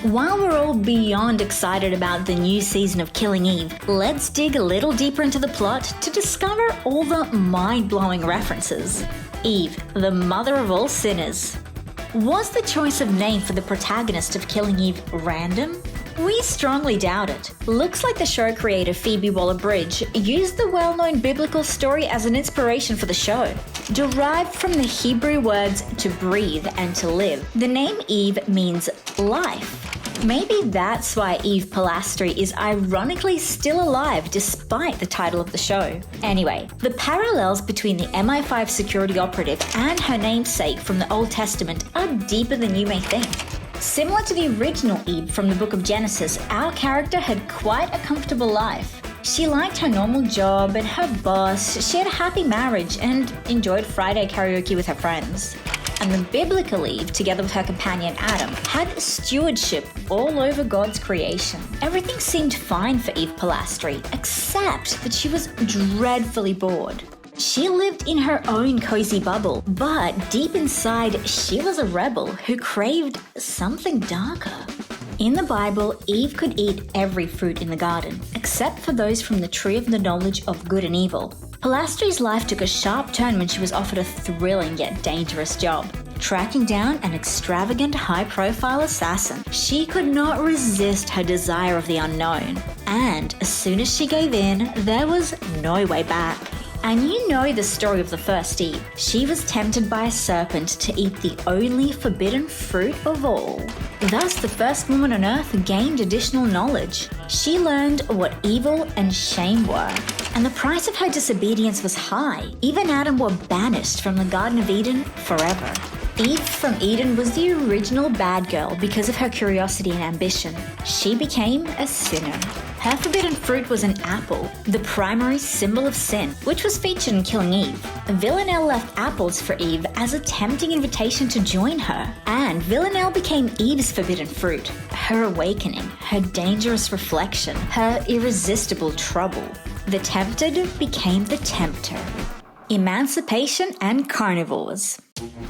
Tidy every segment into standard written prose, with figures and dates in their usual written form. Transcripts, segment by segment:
While we're all beyond excited about the new season of Killing Eve, let's dig a little deeper into the plot to discover all the mind-blowing references. Eve, the mother of all sinners. Was the choice of name for the protagonist of Killing Eve random? We strongly doubt it. Looks like the show creator Phoebe Waller-Bridge used the well-known biblical story as an inspiration for the show. Derived from the Hebrew words to breathe and to live, the name Eve means life. Maybe that's why Eve Polastri is ironically still alive despite the title of the show. Anyway, the parallels between the MI5 security operative and her namesake from the Old Testament are deeper than you may think. Similar to the original Eve from the book of Genesis, our character had quite a comfortable life. She liked her normal job and her boss, she had a happy marriage and enjoyed Friday karaoke with her friends. And the biblical Eve, together with her companion Adam, had stewardship all over God's creation. Everything seemed fine for Eve Polastri, except that she was dreadfully bored. She lived in her own cozy bubble, but deep inside, she was a rebel who craved something darker. In the Bible, Eve could eat every fruit in the garden, except for those from the tree of the knowledge of good and evil. Polastri's life took a sharp turn when she was offered a thrilling yet dangerous job, tracking down an extravagant, high-profile assassin. She could not resist her desire of the unknown, and as soon as she gave in, there was no way back. And you know the story of the first Eve. She was tempted by a serpent to eat the only forbidden fruit of all. Thus, the first woman on earth gained additional knowledge. She learned what evil and shame were. And the price of her disobedience was high. Eve and Adam were banished from the Garden of Eden forever. Eve from Eden was the original bad girl because of her curiosity and ambition. She became a sinner. Her forbidden fruit was an apple, the primary symbol of sin, which was featured in Killing Eve. Villanelle left apples for Eve as a tempting invitation to join her, and Villanelle became Eve's forbidden fruit, her awakening, her dangerous reflection, her irresistible trouble. The tempted became the tempter. Emancipation and carnivores.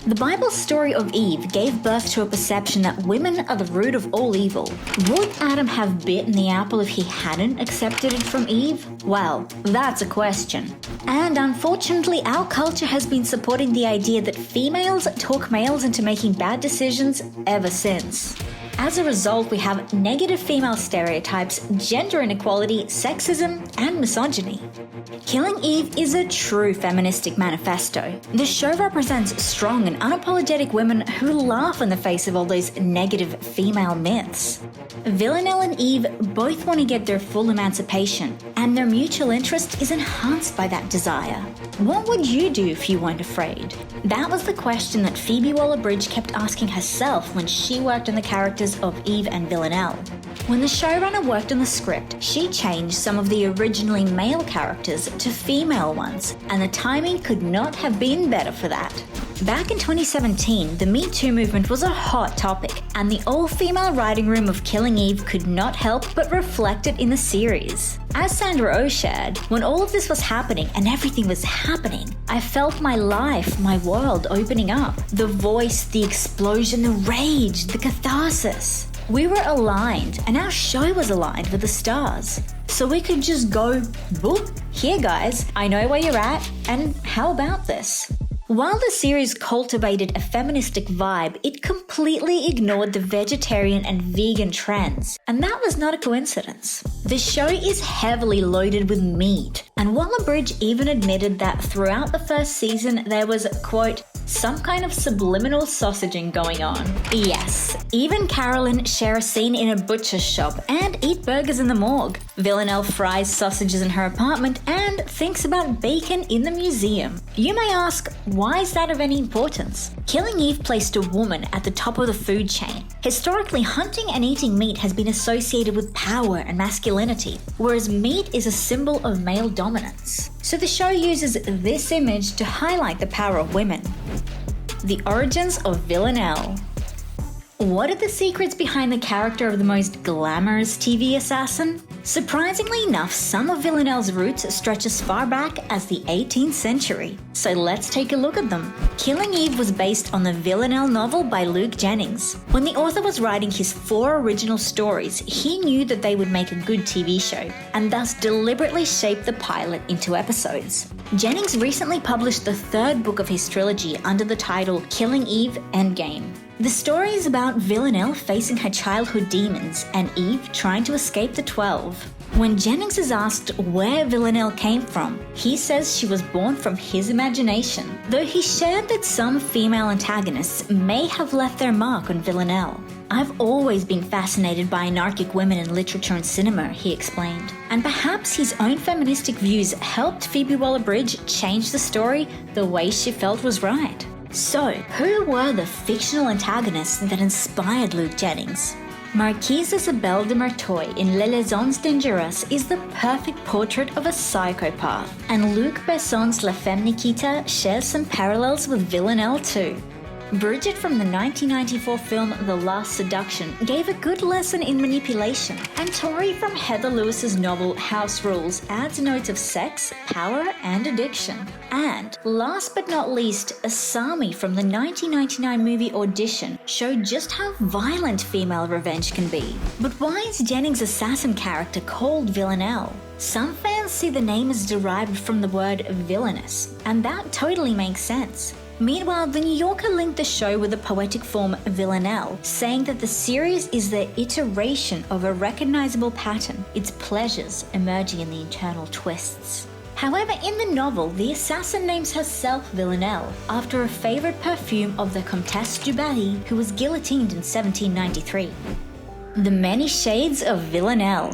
The Bible's story of Eve gave birth to a perception that women are the root of all evil. Would Adam have bitten the apple if he hadn't accepted it from Eve? Well, that's a question. And unfortunately, our culture has been supporting the idea that females talk males into making bad decisions ever since. As a result, we have negative female stereotypes, gender inequality, sexism, and misogyny. Killing Eve is a true feministic manifesto. The show represents strong and unapologetic women who laugh in the face of all those negative female myths. Villanelle and Eve both want to get their full emancipation, and their mutual interest is enhanced by that desire. What would you do if you weren't afraid? That was the question that Phoebe Waller-Bridge kept asking herself when she worked on the characters of Eve and Villanelle. When the showrunner worked on the script, she changed some of the originally male characters to female ones, and the timing could not have been better for that. Back in 2017, the Me Too movement was a hot topic, and the all-female writing room of Killing Eve could not help but reflect it in the series. As Sandra O shared, when all of this was happening and everything was happening, I felt my life, my world opening up. The voice, the explosion, the rage, the catharsis. We were aligned, and our show was aligned with the stars. So we could just go, boop, here guys, I know where you're at, and how about this? While the series cultivated a feministic vibe, it completely ignored the vegetarian and vegan trends, and that was not a coincidence. The show is heavily loaded with meat, and Waller-Bridge even admitted that throughout the first season there was, quote, some kind of subliminal sausaging going on. Yes, Eve and Carolyn share a scene in a butcher's shop and eat burgers in the morgue. Villanelle fries sausages in her apartment and thinks about bacon in the museum. You may ask, why is that of any importance? Killing Eve placed a woman at the top of the food chain. Historically, hunting and eating meat has been associated with power and masculinity, whereas meat is a symbol of male dominance. So the show uses this image to highlight the power of women. The origins of Villanelle. What are the secrets behind the character of the most glamorous TV assassin? Surprisingly enough, some of Villanelle's roots stretch as far back as the 18th century. So let's take a look at them. Killing Eve was based on the Villanelle novel by Luke Jennings. When the author was writing his 4 original stories, he knew that they would make a good TV show, and thus deliberately shaped the pilot into episodes. Jennings recently published the 3rd book of his trilogy under the title Killing Eve Endgame. The story is about Villanelle facing her childhood demons and Eve trying to escape the 12. When Jennings is asked where Villanelle came from, he says she was born from his imagination, though he shared that some female antagonists may have left their mark on Villanelle. "I've always been fascinated by anarchic women in literature and cinema," he explained. And perhaps his own feministic views helped Phoebe Waller-Bridge change the story the way she felt was right. So, who were the fictional antagonists that inspired Luke Jennings? Marquise Isabelle de Merteuil in Les Liaisons Dangéreuses is the perfect portrait of a psychopath, and Luc Besson's La Femme Nikita shares some parallels with Villanelle too. Bridget from the 1994 film The Last Seduction gave a good lesson in manipulation, and Tori from Heather Lewis's novel House Rules adds notes of sex, power, and addiction. And last but not least, Asami from the 1999 movie Audition showed just how violent female revenge can be. But why is Jennings' assassin character called Villanelle? Some fans see the name as derived from the word villainous, and that totally makes sense. Meanwhile, The New Yorker linked the show with the poetic form Villanelle, saying that the series is the iteration of a recognizable pattern, its pleasures emerging in the internal twists. However, in the novel, the assassin names herself Villanelle, after a favorite perfume of the Comtesse du Barry, who was guillotined in 1793. The many shades of Villanelle.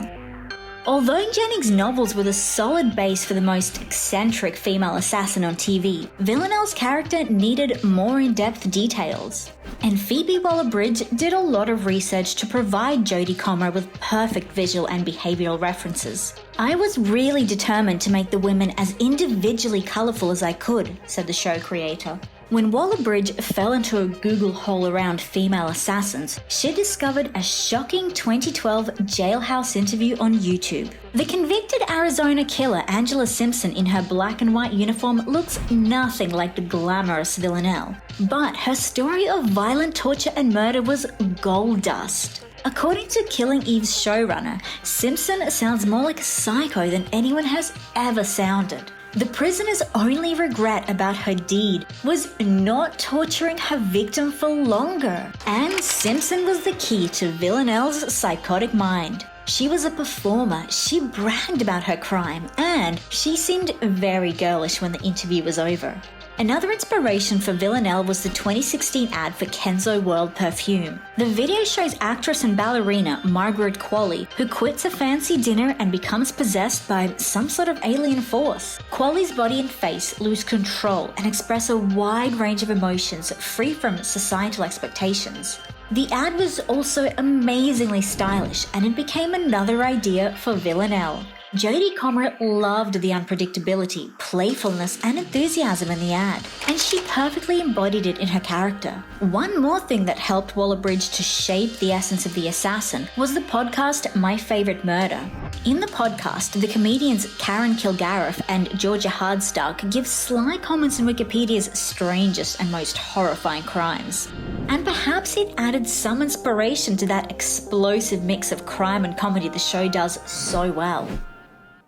Although Jennings' novels were the solid base for the most eccentric female assassin on TV, Villanelle's character needed more in-depth details. And Phoebe Waller-Bridge did a lot of research to provide Jodie Comer with perfect visual and behavioral references. "I was really determined to make the women as individually colorful as I could," said the show creator. When Waller-Bridge fell into a Google hole around female assassins, she discovered a shocking 2012 jailhouse interview on YouTube. The convicted Arizona killer Angela Simpson in her black and white uniform looks nothing like the glamorous Villanelle. But her story of violent torture and murder was gold dust. According to Killing Eve's showrunner, Simpson sounds more like a psycho than anyone has ever sounded. The prisoner's only regret about her deed was not torturing her victim for longer. And Simpson was the key to Villanelle's psychotic mind. She was a performer, she bragged about her crime, and she seemed very girlish when the interview was over. Another inspiration for Villanelle was the 2016 ad for Kenzo World Perfume. The video shows actress and ballerina Margaret Qualley, who quits a fancy dinner and becomes possessed by some sort of alien force. Qualley's body and face lose control and express a wide range of emotions free from societal expectations. The ad was also amazingly stylish, and it became another idea for Villanelle. Jodie Comer loved the unpredictability, playfulness, and enthusiasm in the ad, and she perfectly embodied it in her character. One more thing that helped Waller-Bridge to shape the essence of the assassin was the podcast My Favorite Murder. In the podcast, the comedians Karen Kilgariff and Georgia Hardstark give sly comments on Wikipedia's strangest and most horrifying crimes. And perhaps it added some inspiration to that explosive mix of crime and comedy the show does so well.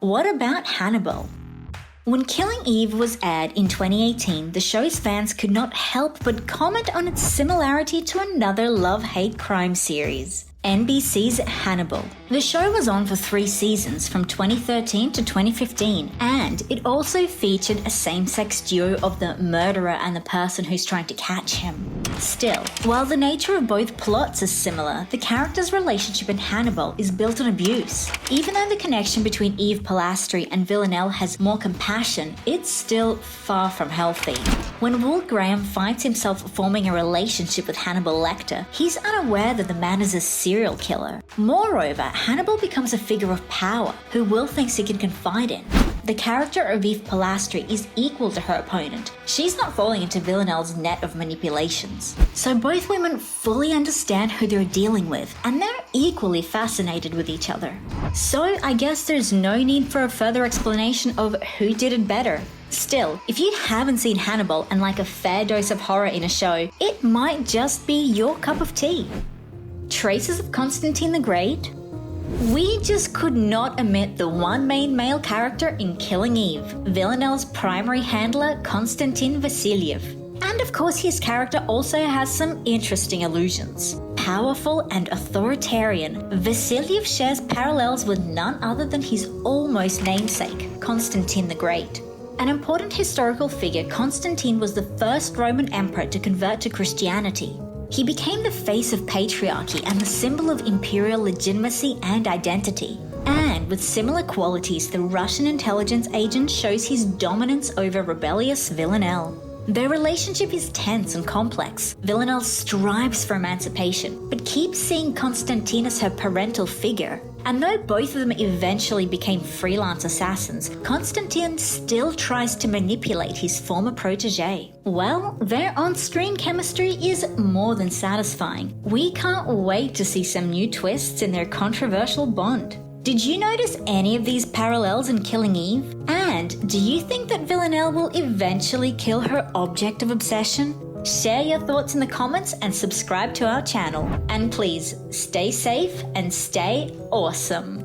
What about Hannibal? When Killing Eve was aired in 2018, the show's fans could not help but comment on its similarity to another love-hate crime series, NBC's Hannibal. The show was on for 3 seasons from 2013 to 2015, and it also featured a same-sex duo of the murderer and the person who's trying to catch him. Still, while the nature of both plots is similar, the characters' relationship in Hannibal is built on abuse. Even though the connection between Eve Polastri and Villanelle has more compassion, it's still far from healthy. When Will Graham finds himself forming a relationship with Hannibal Lecter, he's unaware that the man is a serial killer. Moreover, Hannibal becomes a figure of power who Will thinks he can confide in. The the character of Eve Pilastri is equal to her opponent. She's not falling into Villanelle's net of manipulations. So both women fully understand who they're dealing with, and they're equally fascinated with each other. So I guess there's no need for a further explanation of who did it better. Still, if you haven't seen Hannibal and like a fair dose of horror in a show, it might just be your cup of tea. Traces of Constantine the Great? We just could not omit the one main male character in Killing Eve, Villanelle's primary handler, Constantine Vasiliev. And of course his character also has some interesting allusions. Powerful and authoritarian, Vasiliev shares parallels with none other than his almost namesake, Constantine the Great. An important historical figure, Constantine was the first Roman emperor to convert to Christianity. He became the face of patriarchy and the symbol of imperial legitimacy and identity. And with similar qualities, the Russian intelligence agent shows his dominance over rebellious Villanelle. Their relationship is tense and complex. Villanelle strives for emancipation, but keeps seeing Constantine as her parental figure. And though both of them eventually became freelance assassins, Constantine still tries to manipulate his former protege. Well, their on-screen chemistry is more than satisfying. We can't wait to see some new twists in their controversial bond. Did you notice any of these parallels in Killing Eve? And do you think that Villanelle will eventually kill her object of obsession? Share your thoughts in the comments and subscribe to our channel. And please, stay safe and stay awesome.